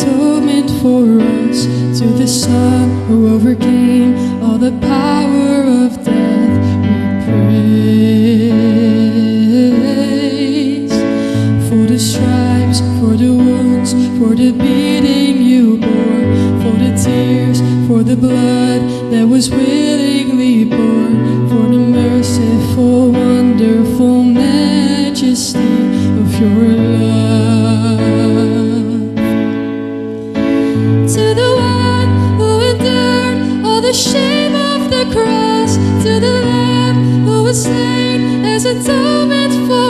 atonement for us, to the Son who overcame all the power of death, we praise. For the stripes, for the wounds, for the beating you bore, for the tears, for the blood that was willingly poured, for the merciful, wonderful majesty of your love. To the one who endured all the shame of the cross, to the Lamb who was slain as atonement for